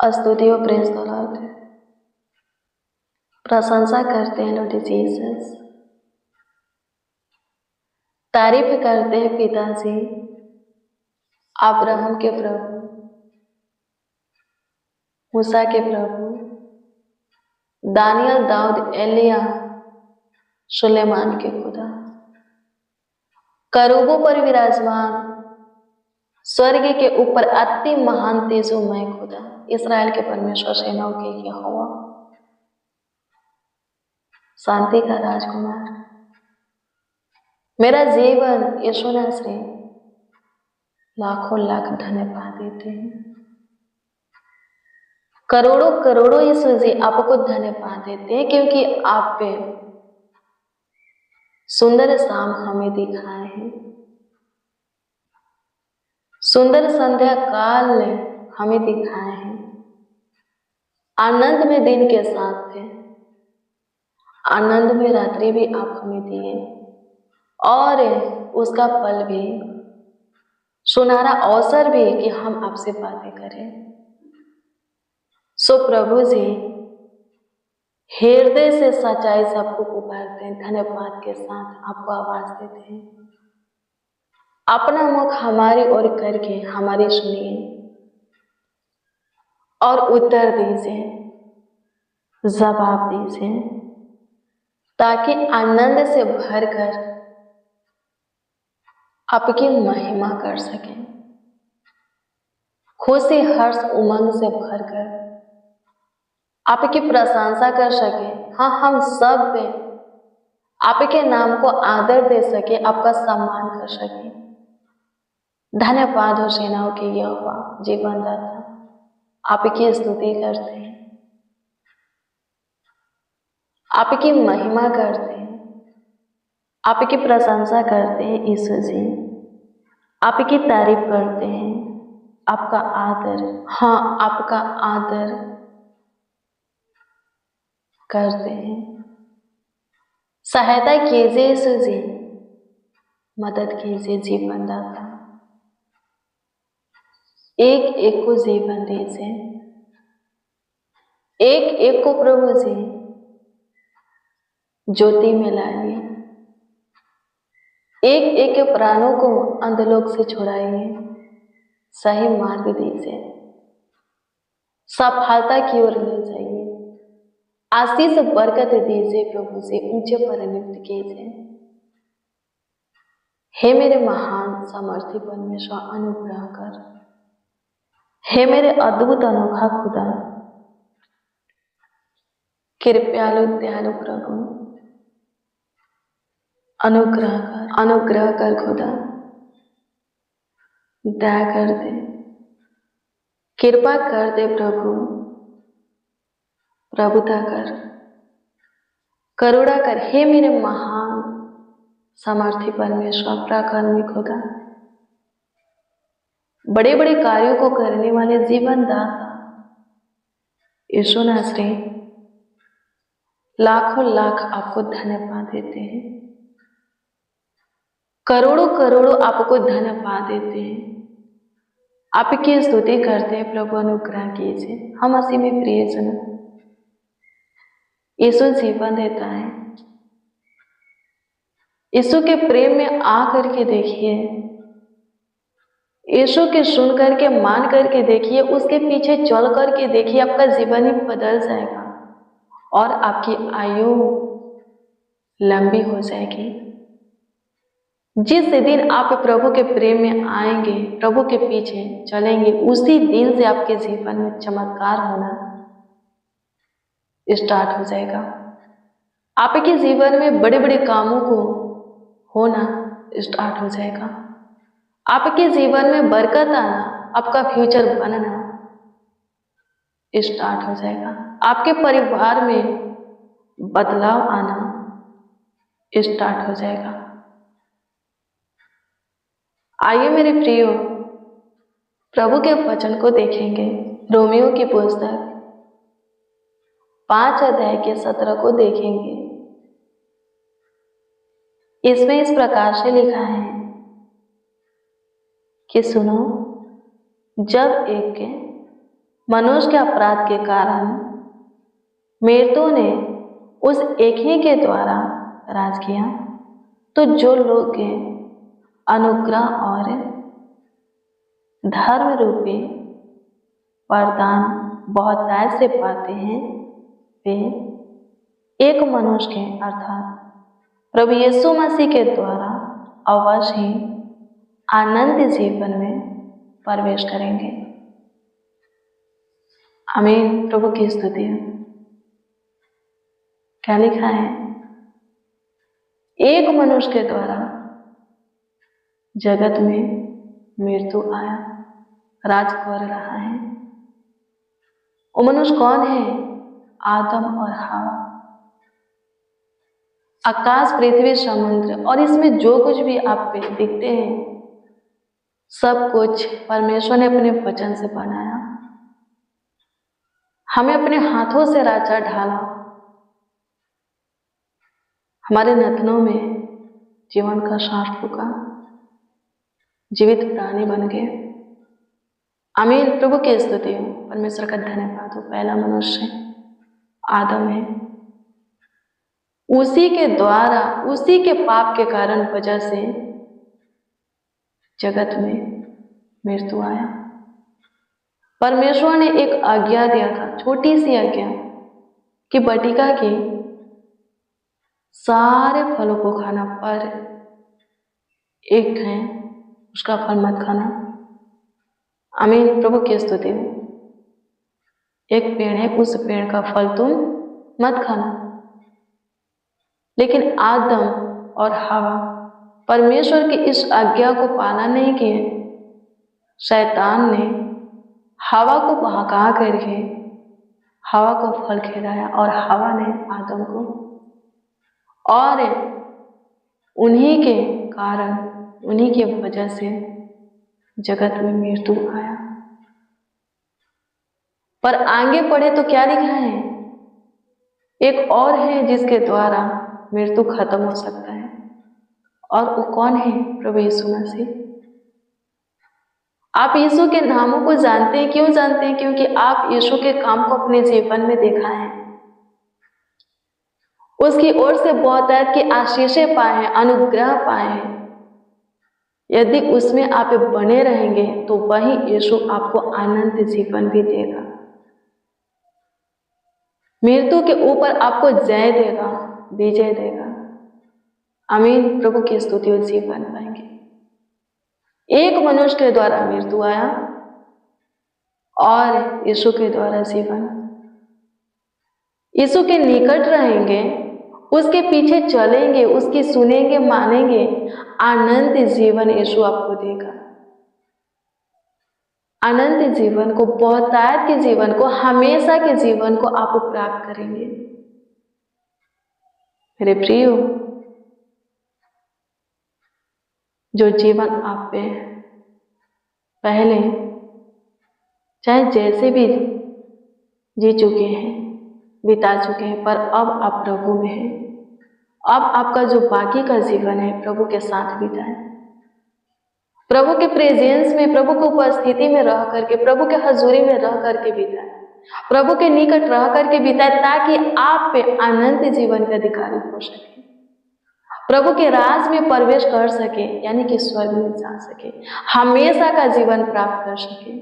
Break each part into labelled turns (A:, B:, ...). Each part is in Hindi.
A: स्तुति और प्रेज द लॉर्ड। प्रशंसा करते हैं लॉर्ड जीसस, तारीफ करते हैं पिताजी अब्राहम के प्रभु, मूसा के प्रभु, दानियल, दाऊद, एलिया, सुलेमान के खुदा, करूबों पर विराजमान, स्वर्ग के ऊपर अति महान तेजोमय खुदा, इस्राएल के परमेश्वर, सेनाओं के यहोवा, शांति का राजकुमार। मेरा जीवन यीशु नासरी लाखों लाख धन्यवाद देते हैं। करोड़ों करोड़ों यीशु जी आपको धन्यवाद देते हैं, क्योंकि आप पे सुंदर शाम हमें दिखाए हैं, सुंदर संध्या काल हमें दिखाए हैं, आनंद में दिन के साथ थे, आनंद में रात्रि भी आप हमें दिए और उसका फल भी, सुनहरा अवसर भी कि हम आपसे बातें करें। सो प्रभु जी हृदय से सच्चाई से आपको पुकारते हैं, धन्यवाद के साथ आपको आवाज देते हैं। अपना मुख हमारी ओर करके हमारी सुनिए और उत्तर दीजिए, जवाब दीजिए, ताकि आनंद से भरकर आपकी महिमा कर सकें, खुशी हर्ष उमंग से भरकर आपकी प्रशंसा कर सके। हाँ, हम सब आपके नाम को आदर दे सके, आपका सम्मान कर सके। धन्यवाद हो सेनाओं के यहोवा जीवनदाता, आपकी स्तुति करते हैं, आपकी महिमा करते हैं, आपकी प्रशंसा करते हैं यीशु जी, आपकी तारीफ करते हैं, आपका आदर, हाँ आपका आदर करते हैं। सहायता कीजिए यीशु जी, मदद कीजिए जीवनदाता, एक एक को जीवन दीजिए, एक एक को प्रभु जी ज्योति में लाइए, एक एक के प्राणों को अंधलोक से छुड़ाइए, सही मार्ग दीजिए, सफलता की ओर ले जाइए, आशीष बरकत दीजिए प्रभु से, ऊंचे पर नियुक्त कीजिए। हे मेरे महान सामर्थी परमेश्वर, अनुग्रह कर। हे मेरे अद्भुत अनोखा खुदा, कृपयालु दयालु प्रभु, अनुग्रह कर खुदा, दया कर दे, कृपा कर दे प्रभु, प्रभुता कर, करुणा कर। हे मेरे महान सामर्थी परमेश्वर, पराक्रमी खुदा, बड़े बड़े कार्यों को करने वाले जीवन दाता यीशु नासरी, लाखों लाख आपको धन्यवाद देते हैं, करोड़ों करोड़ों आपको धन्यवाद देते हैं, आपकी स्तुति करते हैं। प्रभु अनुग्रह कीजिए, हम असी में प्रियजन, यीशु जीवन देता है, यीशु के प्रेम में आ करके देखिए, यीशु के सुन करके मान करके देखिए, उसके पीछे चल करके देखिए, आपका जीवन ही बदल जाएगा और आपकी आयु लंबी हो जाएगी। जिस दिन आप प्रभु के प्रेम में आएंगे, प्रभु के पीछे चलेंगे, उसी दिन से आपके जीवन में चमत्कार होना स्टार्ट हो जाएगा। आपके जीवन में बड़े बड़े कामों को होना स्टार्ट हो जाएगा। आपके जीवन में बरकत आना, आपका फ्यूचर बनना स्टार्ट हो जाएगा। आपके परिवार में बदलाव आना स्टार्ट हो जाएगा। आइए मेरे प्रियो, प्रभु के वचन को देखेंगे। रोमियो की पुस्तक 5 अध्याय के 17 को देखेंगे। इसमें इस प्रकार से लिखा है कि सुनो, जब एक मनुष्य के अपराध के कारण मृत्यु ने उस एक ही के द्वारा राज किया। तो जो लोग अनुग्रह और धर्म रूपी वरदान बहुतायत से पाते हैं, वे एक मनुष्य के अर्थात प्रभु यीशु मसीह के द्वारा अवश्य ही आनंद जीवन में प्रवेश करेंगे। आमीन। प्रभु की स्तुति है। क्या लिखा है? एक मनुष्य के द्वारा जगत में मृत्यु आया, राज कर रहा है। वो मनुष्य कौन है? आदम और हवा। आकाश, पृथ्वी, समुद्र और इसमें जो कुछ भी आप पे दिखते हैं, सब कुछ परमेश्वर ने अपने वचन से बनाया, हमें अपने हाथों से राजा ढाला, हमारे नथनों में जीवन का सांस फूका, जीवित प्राणी बन गए। आमीन। प्रभु की स्तुति हो, परमेश्वर का धन्यवाद हो। पहला मनुष्य आदम है, उसी के द्वारा, उसी के पाप के कारण वजह से जगत में मृत्यु आया। परमेश्वर ने एक आज्ञा दिया था, छोटी सी आज्ञा, कि बटिका के सारे फलों को खाना, पर एक है उसका फल मत खाना। आमीन। प्रभु की स्तुति हो। एक पेड़ है, उस पेड़ का फल तुम मत खाना। लेकिन आदम और हवा परमेश्वर की इस आज्ञा को पालन नहीं किए। शैतान ने हवा को बहका करके हवा को फल खिलाया और हवा ने आदम को, और उन्हीं के कारण, उन्हीं के वजह से जगत में मृत्यु आया। पर आगे पढ़े तो क्या लिखा है? एक और है जिसके द्वारा मृत्यु खत्म हो सकता है, और वो कौन है? प्रभु यीशु मसीह। आप यीशु के नामों को जानते हैं। क्यों जानते हैं? क्योंकि आप यीशु के काम को अपने जीवन में देखा है, उसकी ओर से बहुतायत की आशीषें पाए हैं, अनुग्रह पाए हैं। यदि उसमें आप बने रहेंगे तो वही यीशु आपको आनंद जीवन भी देगा, मृत्यु के ऊपर आपको जय देगा, विजय देगा। आमीन। प्रभु की स्तुति और जीवन पाएंगे। एक मनुष्य के द्वारा मृत्यु आया और यीशु के द्वारा जीवन। यीशु के निकट रहेंगे, उसके पीछे चलेंगे, उसकी सुनेंगे, मानेंगे, आनंद जीवन यीशु आपको देगा। आनंद जीवन को, बहुतायत के जीवन को, हमेशा के जीवन को आप प्राप्त करेंगे। मेरे प्रियो, जो जीवन आप पे पहले चाहे जैसे भी जी चुके हैं, बिता चुके हैं, पर अब आप प्रभु में हैं। अब आपका जो बाकी का जीवन है प्रभु के साथ बिताएं, प्रभु के प्रेजेंस में, प्रभु की उपस्थिति में रह करके, प्रभु के हजूरी में रह करके बिताएं, प्रभु के निकट रह करके बिताएं, ताकि आप पे आनंद जीवन के अधिकारी हो सके, प्रभु के राज में प्रवेश कर सके, यानी कि स्वर्ग में जा सके, हमेशा का जीवन प्राप्त कर सके।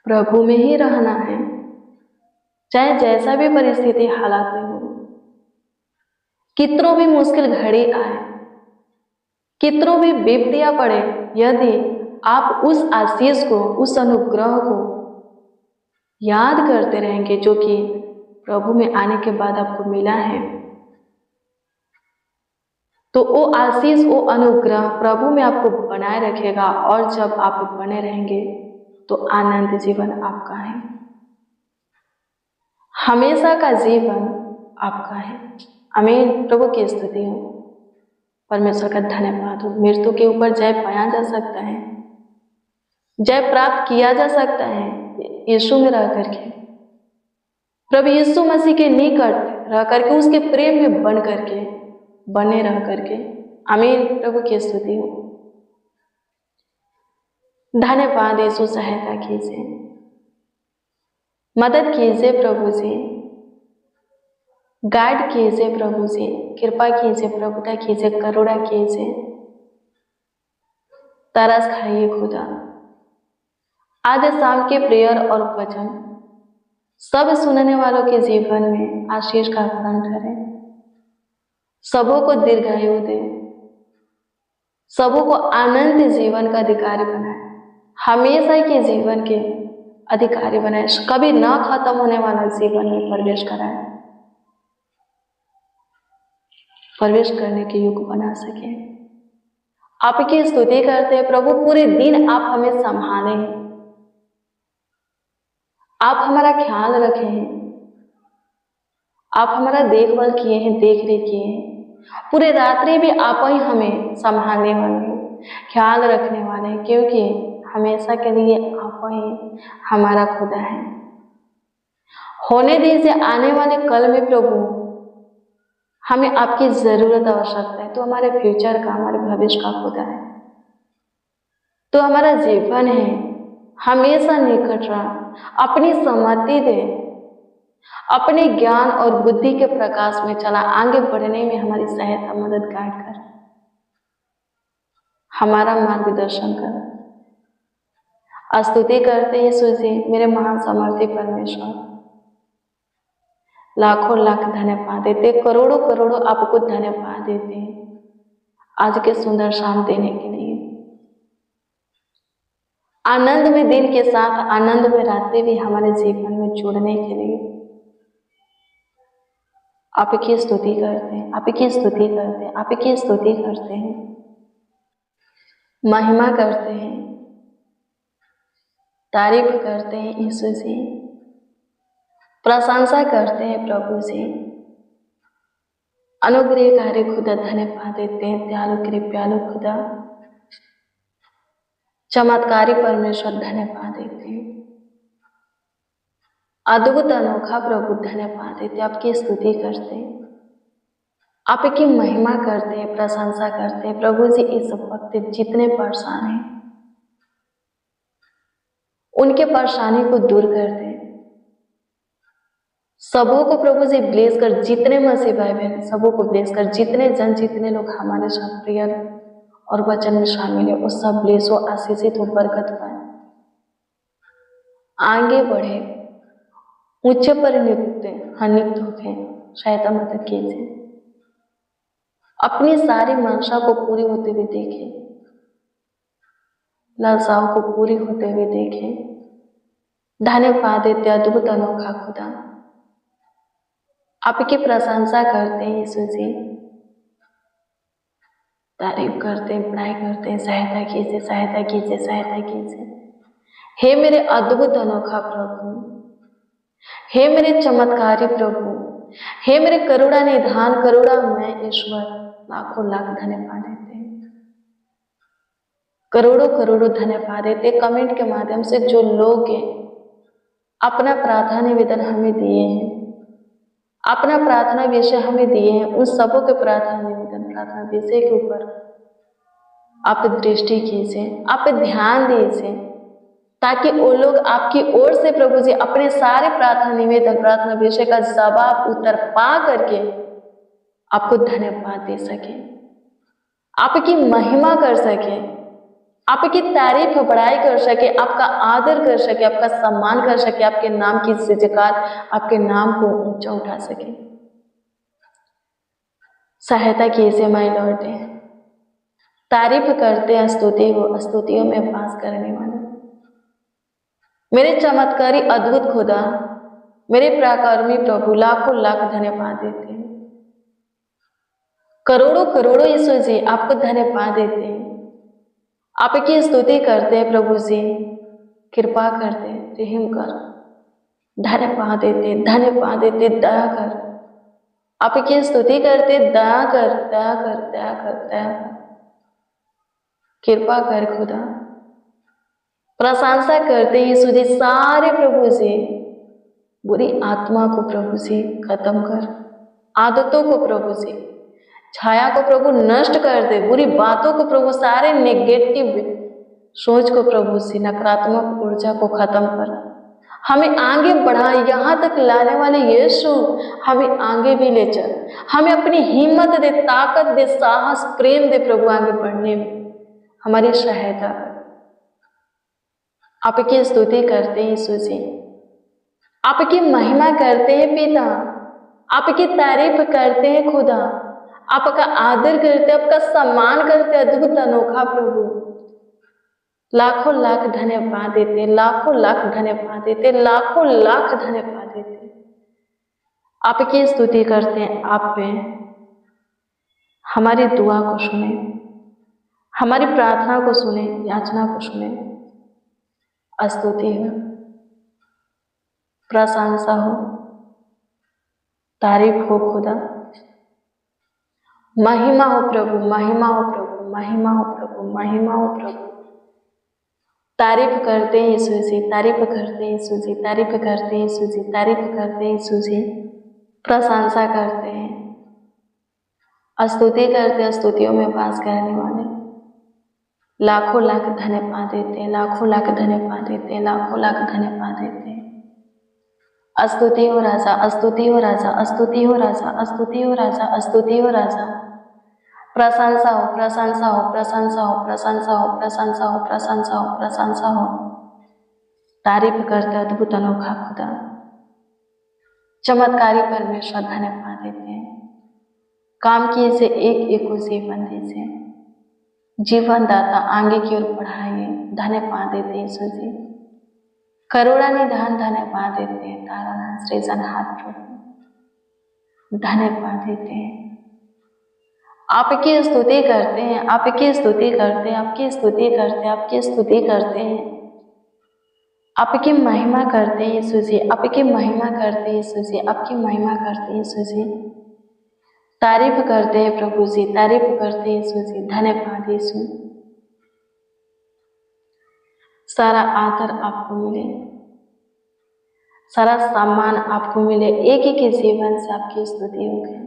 A: प्रभु में ही रहना है, चाहे जैसा भी परिस्थिति हालात में हो, कितनों भी मुश्किल घड़ी आए, कितनों भी विपत्तियां पड़े, यदि आप उस आशीष को, उस अनुग्रह को याद करते रहेंगे जो कि प्रभु में आने के बाद आपको मिला है, तो वो आशीष, वो अनुग्रह प्रभु में आपको बनाए रखेगा। और जब आप बने रहेंगे तो आनंद जीवन आपका है, हमेशा का जीवन आपका है। आमीन। प्रभु की स्तुति हो, परमेश्वर का धन्यवाद हो। मृत्यु के ऊपर जय पाया जा सकता है, जय प्राप्त किया जा सकता है यीशु में रह करके, प्रभु यीशु मसीह के निकट रह करके, उसके प्रेम में बन करके, बने रह करके। आमीन। प्रभु की स्तुति हो। धन्यवाद यीशु, सहायता कीजिए, मदद कीजिए प्रभु जी, गाइड कीजिए प्रभु जी, कृपा कीजिए, प्रभुता कीजिए, करुणा कीजिए, तरस खाइए खुदा। आज शाम के प्रेयर और वचन सब सुनने वालों के जीवन में आशीष का कारण करें, सबों को दीर्घायु दे, सबों को आनंद जीवन का अधिकारी बनाए, हमेशा के जीवन के अधिकारी बनाए, कभी ना खत्म होने वाला जीवन में प्रवेश कराए, प्रवेश करने के योग बना सके। आपकी स्तुति करते हैं प्रभु, पूरे दिन आप हमें संभाले, आप हमारा ख्याल रखे हैं, आप हमारा देखभाल किए हैं, देख रेख किए हैं, पूरे रात्रि भी आप ही हमें संभालने वाले हैं, ख्याल रखने वाले हैं, क्योंकि हमेशा के लिए आप ही हमारा खुदा है। होने दीजिए आने वाले कल में प्रभु हमें आपकी जरूरत आवश्यकता है, तो हमारे फ्यूचर का, हमारे भविष्य का खुदा है, तो हमारा जीवन है, हमेशा निकट रहा, अपनी सम्मति दे, अपने ज्ञान और बुद्धि के प्रकाश में चला, आगे बढ़ने में हमारी सहायता, मदद, गाइड कर, हमारा मार्गदर्शन कर। स्तुति करते हैं यीशु जी, मेरे महान सामर्थी परमेश्वर, लाखों लाख धन्यवाद देते, करोड़ों करोड़ों आपको धन्यवाद देते हैं आज के सुंदर शाम देने के लिए, आनंद में दिन के साथ आनंद में रात्रि भी हमारे जीवन में जुड़ने के लिए आपकी स्तुति करते हैं, आपकी स्तुति करते हैं, आपकी स्तुति करते हैं, महिमा करते हैं, तारीफ करते हैं यीशु जी, प्रशंसा करते हैं प्रभु जी, अनुग्रहकारी खुदा धन्यवाद देते हैं, दयालु कृपालु खुदा, चमत्कारी परमेश्वर धन्यवाद देते हैं, अद्भुत अनोखा प्रभु धन्यवाद देते, आपकी स्तुति करते हैं, आपकी महिमा करते हैं, प्रशंसा करते हैं प्रभु जी। इस वक्त जितने परेशान हैं उनके परेशानी को दूर कर दे, सबों को प्रभु जी ब्लेस कर, जितने मसीह भाई बहन सबों को ब्लेस कर, जितने जन, जितने लोग हमारे साथ प्रेयर और वचन में शामिल है, वो सब ब्लेस हो, आशीषित हो, बरकत पाए, आगे बढ़े, ऊंचे पर नियुक्त होके सहायता मदद कीजिए, अपनी सारी मंशा को पूरी होते हुए देखें, लालसाओं को पूरी होते हुए देखें। धन्यवाद देते अद्भुत अनोखा खुदा, आपकी प्रशंसा करते हैं यीशु जी, तारीफ करते हैं, पढ़ाई करते हैं, सहायता कीजिए, सहायता कीजिए, सहायता कीजिए। हे मेरे अद्भुत अनोखा प्रभु, हे मेरे चमत्कारी प्रभु, हे मेरे करुणा निधान, करुणा में ईश्वर, लाखों लाख धन्यवाद देते हैं, करोड़ों करोड़ों धन्यवाद देते। कमेंट के माध्यम से जो लोग अपना प्रार्थना निवेदन हमें दिए हैं, अपना प्रार्थना विषय हमें दिए हैं, उन सबों के प्रार्थना निवेदन, प्रार्थना विषय के ऊपर आप दृष्टि कीजिए, आप ध्यान दीजिए, ताकि वो लोग आपकी ओर से प्रभु जी अपने सारे प्रार्थना निवेदन, प्रार्थना विषय का जवाब, उत्तर पा करके आपको धन्यवाद दे सके, आपकी महिमा कर सके, आपकी तारीफ बड़ाई कर सके, आपका आदर कर सके, आपका सम्मान कर सके, आपके नाम की जयकार, आपके नाम को ऊंचा उठा सके। सहायता कीजिए माय लॉर्ड, तारीफ करते हैं स्तुति हो, स्तुतियों में वास करने वाले मेरे चमत्कारी अद्भुत खुदा, मेरे पराक्रमी प्रभु, लाखों लाख धन्यवाद देते हैं, करोड़ों करोड़ों यीशु जी आपको धन्यवाद देते हैं, आपकी स्तुति करते हैं प्रभु जी, कृपा करते, रहम कर, धन्यवाद देते, धन्यवाद देते, दया कर, आपकी स्तुति करते, दया कर, दया कर, दया कर, दया कर, कृपा कर खुदा, प्रशंसा करते यीशु जी, सारे प्रभु जी बुरी आत्मा को प्रभु जी खत्म कर, आदतों को प्रभु जी, छाया को प्रभु नष्ट कर दे, बुरी बातों को प्रभु, सारे नेगेटिव सोच को प्रभु से, नकारात्मक ऊर्जा को खत्म कर, हमें आगे बढ़ा। यहाँ तक लाने वाले यीशु हमें आगे भी ले चल, हमें अपनी हिम्मत दे, ताकत दे, साहस, प्रेम दे प्रभु, आगे बढ़ने में हमारी सहायता कर। आपकी स्तुति करते हैं यीशु जी, आपकी महिमा करते हैं पिता, आपकी तारीफ करते हैं खुदा, आपका आदर करते, आपका सम्मान करते, अद्भुत अनोखा प्रभु। लाखों लाख धन्यवाद देते, लाखों लाख धन्यवाद देते, लाखों लाख धन्यवाद देते। आपकी स्तुति करते हैं। आप पे हमारी दुआ को सुने, हमारी प्रार्थना को सुने, याचना को सुने। स्तुति हो, प्रशंसा हो, तारीफ हो खुदा, महिमा हो प्रभु, महिमा हो प्रभु, महिमा हो प्रभु, महिमा हो प्रभु। तारीफ करते हैं यीशु जी, तारीफ करते हैं यीशु जी, तारीफ करते हैं यीशु जी, तारीफ करते हैं यीशु जी, प्रशंसा करते हैं, स्तुति करते हैं, स्तुतियों में वास करने वाले। लाखों लाख धन्यवाद देते हैं, लाखों लाख धन्यवाद देते हैं, लाखों लाख धन्यवाद देते हैं। स्तुति हो राजा, स्तुति हो राजा, स्तुति हो राजा, स्तुति हो राजा, स्तुति हो राजा। प्रशंसा हो, प्रशंसा हो, प्रशंसा हो, प्रशंसा हो, प्रशंसा हो, प्रशंसा हो, प्रशंसा हो। तारीफ करते अद्भुत अनोखा खुदा, चमत्कारी परमेश्वर, धन्यवाद देते हैं। काम किए से एक एक को जीवन दीजिए, जीवन दाता आगे की ओर बढ़ाइए, धन्यवाद देते हैं यीशु जी। करुणा निधान धन्यवाद देते हैं, तारानाथ सृजनहार प्रभु धन्यवाद देते हैं। आपकी स्तुति करते हैं, आपकी स्तुति करते हैं, आपकी स्तुति करते हैं, आपकी स्तुति करते हैं, आपकी महिमा करते हैं यीशु जी, आपकी महिमा करते हैं यीशु जी, आपकी महिमा करते हैं यीशु जी। तारीफ करते हैं प्रभु जी, तारीफ करते हैं यीशु जी, धन्यवाद यीशु। सारा आदर आपको मिले, सारा सम्मान आपको मिले, एक एक के जीवन से आपकी स्तुति हो गई,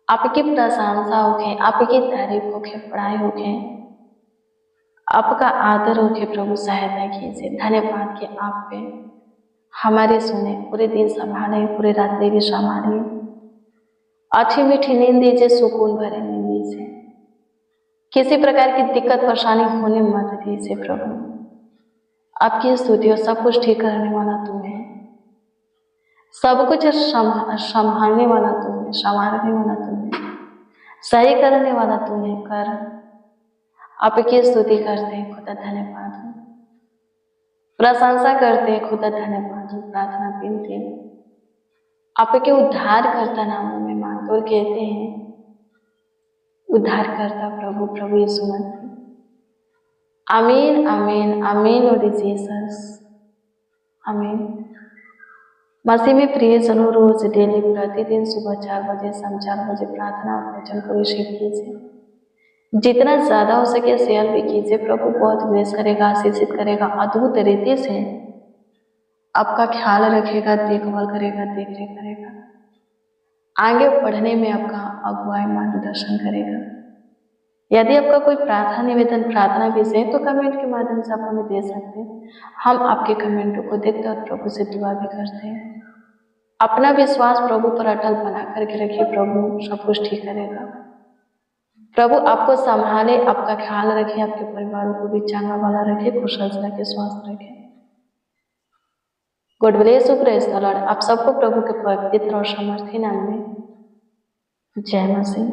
A: आपकी प्रशंसा हो गई, आपकी तारीफ हो गई, पढ़ाई हो गई, आपका आदर हो गया प्रभु। सहायता कीजिए, धन्यवाद कि आप पे हमारे सुने, पूरे दिन संभाले, पूरे रात्रि भी संभालिए, अच्छी मीठी नींद दीजिए, सुकून भरे नींद दीजिए, किसी प्रकार की दिक्कत परेशानी होने मत दीजिए प्रभु। आपकी स्तुतियों, सब कुछ ठीक करने वाला तुम है, सब कुछ संभालने वाला तुम है, संवारने वाला तुम है, सही करने वाला तुम है। कर आपकी स्तुति करते हैं खुदा, धन्यवाद हो, प्रशंसा करते हैं खुदा, धन्यवाद हो। प्रार्थना विनती आपके उद्धार करता नामों में मांगते और कहते हैं, उद्धार करता प्रभु, प्रभु यीशु मसीह। आमीन, आमीन, आमीन। और जीसस, आमीन। मसीह में प्रिय जनों, रोज डेली प्रतिदिन सुबह 4 बजे, शाम 4 बजे प्रार्थना और वचन को रिसीव कीजिए। जितना ज्यादा हो सके शेयर भी कीजिए, प्रभु बहुत ब्लेस करेगा, आशीषित करेगा, अद्भुत रीति से आपका ख्याल रखेगा, देखभाल करेगा, देखरेख करेगा, आगे बढ़ने में आपका अगुवाई मार्गदर्शन करेगा। यदि आपका कोई प्रार्थना निवेदन, प्रार्थना विषय है तो कमेंट के माध्यम से आप हमें दे सकते हैं। हम आपके कमेंटों को देखते और प्रभु से दुआ भी करते हैं। अपना विश्वास प्रभु पर अटल बना करके रखिए, प्रभु सब कुछ ठीक करेगा। प्रभु आपको संभाले, आपका ख्याल रखे, आपके परिवारों को भी चंगा वाला रखे, कुशल रखे, स्वस्थ रखे। God bless you, praise the Lord. आप सबको प्रभु के पवित्र और समर्थी नाम में जय मसीह।